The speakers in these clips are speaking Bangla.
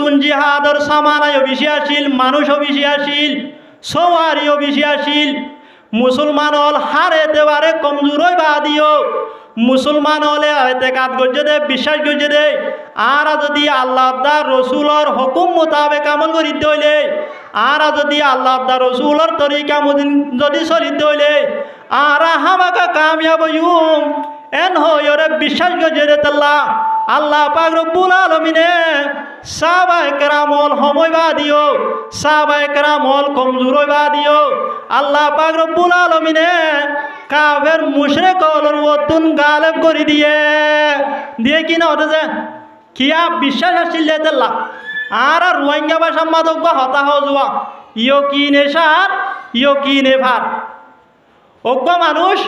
বর্তুন জিহাদর সামানায়ও বেশি আসিল, মানুষও বেশি আসিল, সওয়ারিও বেশি আসিল। মুসলমান হল হার এতেবারে কমজোরই বা দিও। মুসলমান হলে এতেকাদ গজ্জে দে, বিশ্বাস গজ্জে দে। আর যদি আল্লাহ রসুলর হুকুম মোতাবেক আমল করিতে হইলে, আর যদি আল্লাহ রসুলর তরিকা যদি চলিতে হইলে, আর হামাকা কামিয়াব হইম। এন হইরে বিশ্বাস গজ্জে দে তাল্লা আল্লাহ পাক রব্বুল আলামিনে সাহাবায়ে কেরামল সময় বা দিও, সাহাবায়ে কেরামল কমজোর বা দিও। আল্লাহ পাক রব্বুল আলামিনে কাফের মুশরিকদের ওতুন গালেব করে দিয়ে কি না হতেছে কিয়া বিশ্বাস আসছিল তেল্লা। আর রোহিঙ্গা ভাষা মাদক হতাহ যোৱা ইয় কি নেশার ইয় কি নেভার। অজ্ঞ মানুষ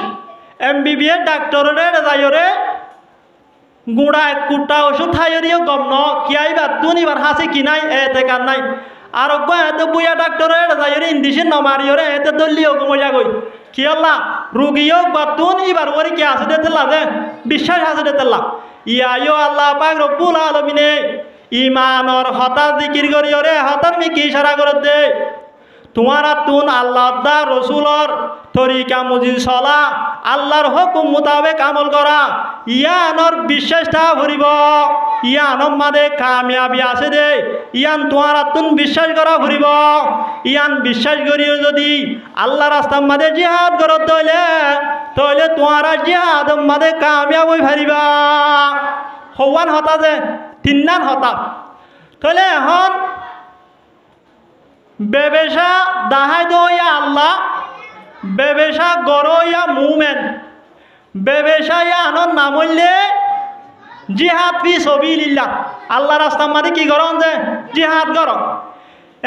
MBBS ডাক্তরের যাইরে গুড়া এক কুটা ওষুধ খাইরিও গম ন কিয়াই বাতুন এবার হাসি কি নাই এতে কার নাই। আর অজ্ঞ এতে বুয়া ডাক্তরের যাইরে ইন্দিশন নমারিয়রে এতে দলিও গমজা গই কি আল্লাহ রুগীও বাতুন এবার ওরে কি আছে দেতেলা দে বিশ্বাস আছে দেতেলা। ইয়াইও আল্লাহ পাক রব্বুল আলামিনে ইমানর হতা জিকির করিয়রে হতার মি কি ইশারা করে দে তোমার তুন আল্লাহ দা রসুলর তরিকা মুজি চলা, আল্লাহর হুকুম মোতাবেক আমল করা, ইয়ানর বিশ্বাসটা ভরিব। ইয়ানর মাদে কামিয়াবি আছে দে। ইয়ান তোমার তুন বিশ্বাস করা ভরিব। ইয়ান বিশ্বাস করিও যদি আল্লাহ রাস্তার মাদে জিহাদ করত তইলে তোমার জিহাদ মাদে কামিয়াব হই ভারিবা। হওয়ান হতা যে তিননান হতা তইলে এখন বেবেশা দাহাই দইয়া আল্লাহ, বেবেশা গরইয়া মুমেন, বেবেশা আনন নামলে জিহাদ ফি সবিলিল্লাহ আল্লাহ রাস্তার মাঝে কি করন যে জিহাদ কর।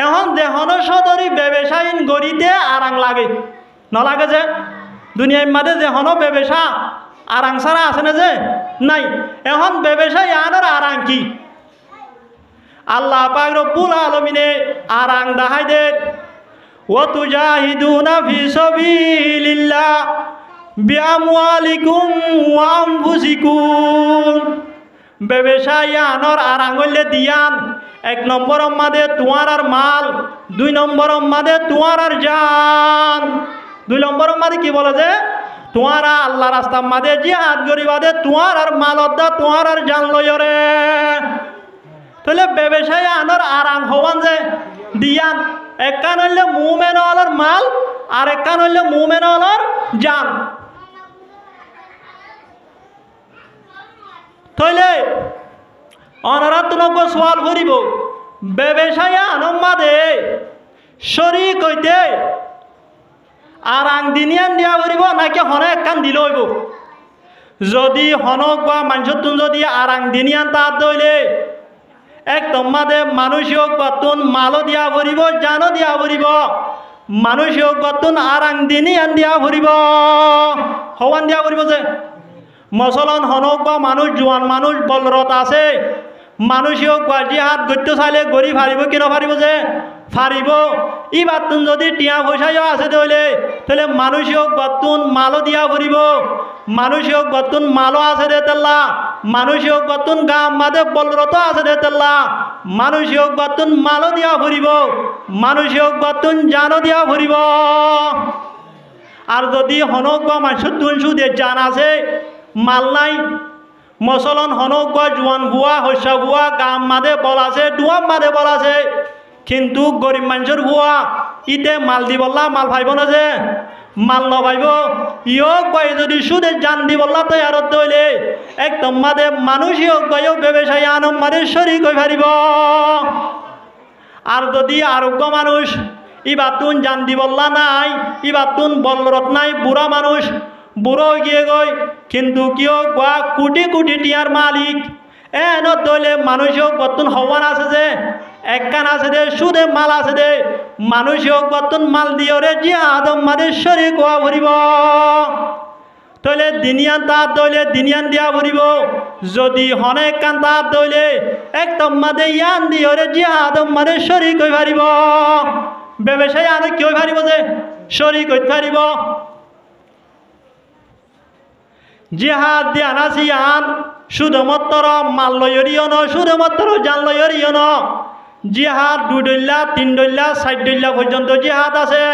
এখন দেহন সদরি বেবেশাইন গড়িতে আরাং লাগে নলাগে যে দুনিয়ার মাঝে দেহন বেবেশা আরাং ছাড়া আছে না যে নাই। এখন বেবেশা ইয়ানোর আরাং কি আল্লাহ পাক রব্বুল আলামিনে আরাং দাহাই দে ওয়া তুজাহিদুনা ফি সাবিলিল্লাহ বিআমওয়ালিকুম ওয়া আনফুসিকুম। ব্যবসায়ীর আরাং হইলে দিয়ান এক নম্বর মাদে তোমার আর মাল, দুই নম্বর মাদে তোমার আর জান। দুই নম্বর মাদে কি বলে যে তোমার আল্লাহ রাস্তার মাদে জিহাদ করিবা দে তোমার আর মাল দা তোমার আর জান লয়রে। তাহলে ব্যবসায়ী আনর আরাম হওয়ান যে দিয়ান একখান হইলে মুমেন হলার মাল আর একখান হইলে মুমেন হলার জান। তাইলে অনারা তোমাকে সওয়াল করিব ব্যবসায়ী আনম মাদে শরীক হইতে আরাং দিনিয়ান দিয়া করিব নাকি হনে একখান দিল হইব। যদি হনক বা মানুষ যদি আরাং দিনিয়ান তার দইলে এক তোমাদে মানুষক বতুন মালো দিয়া ভরিব, জানো দিয়া ভরিব। মানুষক বতুন আরাং দিনিয়ান দিয়া ভরিব, হওয়ান দিয়া ভরিব যে মসলন হনক বা মানুষ জোয়ান মানুষ বলরত আছে, মানুষক বা জিহাদ গত্য চাইলে গড়ি ফারিব কি নফারিব যে ফারিব। ই বাতুন যদি টিয়া পয়সাও আছে তাহলে মানুষক বতুন মালো দিয়া ভরিব। মানুষক বতুন মালো আছে দে তেল্লা, মানুষক বতুন গাম মাদে বলরত আছে দে তেল্লা, মানুষক বতুন মালো দিয়া ভরিব, মানুষক বতুন জানো দিয়া ভরিব। আর যদি হনক বা মানুষ সুদে জান আছে মাল নাই, মসলন হনক বা জোয়ান বুয়া হস্যা বুয়া গাম মাদে বল আছে ডুয়াম মাদে বল আছে, কিন্তু গরিব মানুষের বুয়া ইতে মাল দি বললা মাল ভাইব না যে মাল নভাইব। ইয়ক বাই যদি সুদে জান দি বললা তো আর দইলে একদম মাদে মানুষ ইয়ক বাইও ব্যবসায়ী আনম মাদে শরীক হই পারিব। আর যদি আরোগ্য মানুষ ইবাতুন জান দি বললা নাই, ইবাতুন বলরত নাই, বুড়া মানুষ বুড়ো গিয়ে গই কিন্তু কিয় গোয়া কোটি কোটি টিয়ার মালিক এন দইলে মানুষক বর্তন হওয়ান আছে যে একখান আছে দে সুদে মাল আছে দে মানুষক বর্তন মাল দিয়রে জিহাদ মাদে শরীক হওয়া ভরিব। তইলে দিনিয়ান তার দইলে দিনিয়ান দিয়া ভরিব, যদি হনে কান তার দইলে একদম মাদে ইয়ান দিয়রে জিহাদ মাদে শরীক হই পারিব। ব্যবসায়ী আনে কি হই পারিব যে শরীক হইতে পারিব। জিহাদ দিয়ে আনাসি আন শুধুমাত্র মাল লয়রিও ন, শুধুমাত্র জান লয়রিও ন, জিহাদ 2 দইলা 3 দইলা 4 দইলা পর্যন্ত জিহাদ আছে।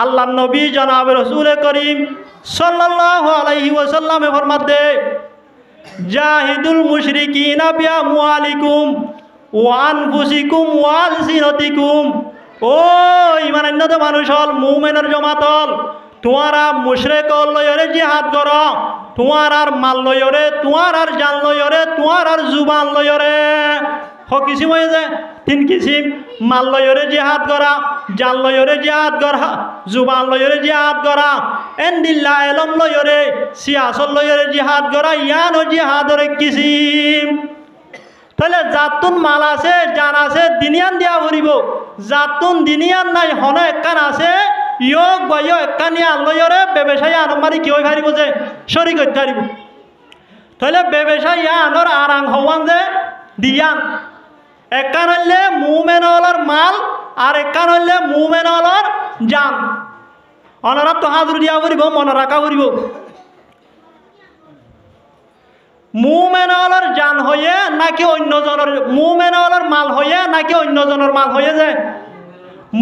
আল্লাহ নবী জনাব রাসূল করিম সাল্লাল্লাহু আলাইহি ওয়াসাল্লামে ফরমাতে জাহিদুল মুশরিকিনা বিআমওয়ালিকুম ওয়া আনফুসিকুম ওয়া আলসিনাতিকুম। ও ঈমানান্বিত মানুষ হল, মুমিনের জমাত হল, তোমারা মুশরিক লয়রে জিহাদ কর, তোমার আর মাল লয়রে, তোমার আর জান লয়রে, তোমার আর জুবান লয়রে। কিসিম হয়ে যায় 3 কিসিম, মাল লয়রে জিহাদ করা, জান লয়রে জিহাদ করা, জুবান লয়রে জিহাদ করা, এন্দিল্লা এলম লয়রে সিয়াসত লয়রে জিহাদ করা, ইয়ানো জিহাদরে কিসিম। তাহলে যাতুন মাল আছে, জান আছে, দিনিয়ান দিয়া ভরিব, যাতুন দিনিয়ান নাই হন একখান আছে ইয়ক বয় একখানি আনলয়রে ব্যবসায়ী আনমারি কি হয়ে পারিব যে শরীর করতে পারিব। তাহলে ব্যবসায়ী আনর আরাং হওয়ান যে দিয়ান একখান হইলে মুমেনলর মাল আর একখান হইলে মুমেনলর জান। অনরা তো হাজুর দিয়া ভরিব, মনে রাখা ভরিব। মুমেনলর জান হয়ে নাকি অন্যজনের, মুমেনলর মাল হয়ে নাকি অন্যজনের মাল হয়ে যায়।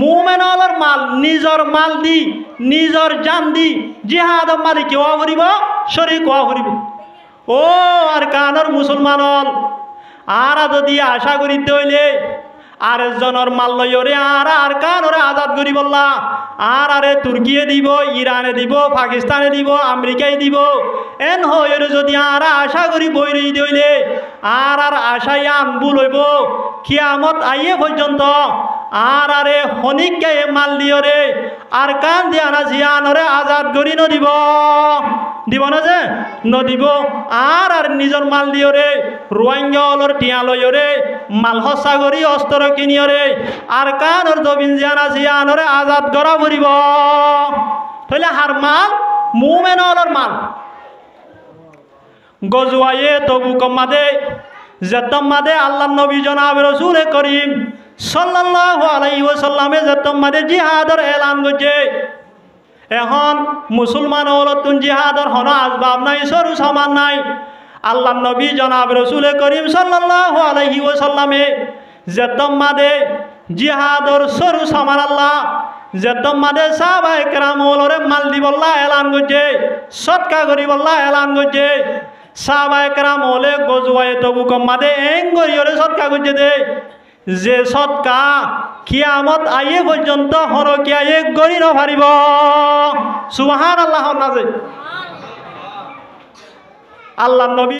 মুমেনলর মাল নিজর মাল দি, নিজর জান দি জিহাদ মালিক কেওয়া ভরিব, শরীক কোয়া ভরিব। ও আর কানর মুসলমানল আর যদি আশা করিতে হইলে আর একজনের মাল লইরে আর কানরে আজাদ করি বললা, আর আরে তুর্কিয়ে দিব, ইরানে দিব, পাকিস্তানে দিব, আমেরিকায় দিব, এন হইরে যদি আর আশা করি বইরে দিলে আর আশাই আনবু লইব কিয়ামত আইয়ে পর্যন্ত আর আরে হনিককে মাল দিয়রে আর কান দিয়া না জিয়ানরে আজাদ করি নদিব, দিব না যে নদিব। আর নিজের মাল দিয়রে রোহিঙ্গা অলর টিয়া লইরে মাল হসা করি অস্ত্র কিনিয়রে আর কানর দবিন জিয়ানা জিয়ানরে আজাদ করা ভরিব। তাহলে হার মাল মুমেন অলর মাল। গজওয়ায়ে তবুক মাদে যেতম মাদে আল্লাহ নবী জনাব রাসূল করিম সাল্লাল্লাহু আলাইহি ওয়াসাল্লামে যেতম মাদে জিহাদর এলান করছে। এখন মুসলমান হলতুন জিহাদর হন আসবাব নাই, সরু সামান নাই। আল্লাহ নবী জনাব রাসূল করিম সাল্লাল্লাহু আলাইহি ওয়াসাল্লামে যেতম মাদে জিহাদর সরু সামান আল্লাহ যেতম মাদে সাহাবায়ে কেরাম হলরে মাল দিবল্লাহ এলান করছে, সৎকা করিবল্লাহ এলান করছে। সাহাবায়ে কেরাম হলে গজওয়ায়ে তবুক মাদে এঙ্গরিয়রে সৎকা করছে দে, যে সৎকা কিয়ামত আইয়ে পর্যন্ত হরকিয়া এক গরি নপারিব। সুবহানাল্লাহ। আল্লাহ নবী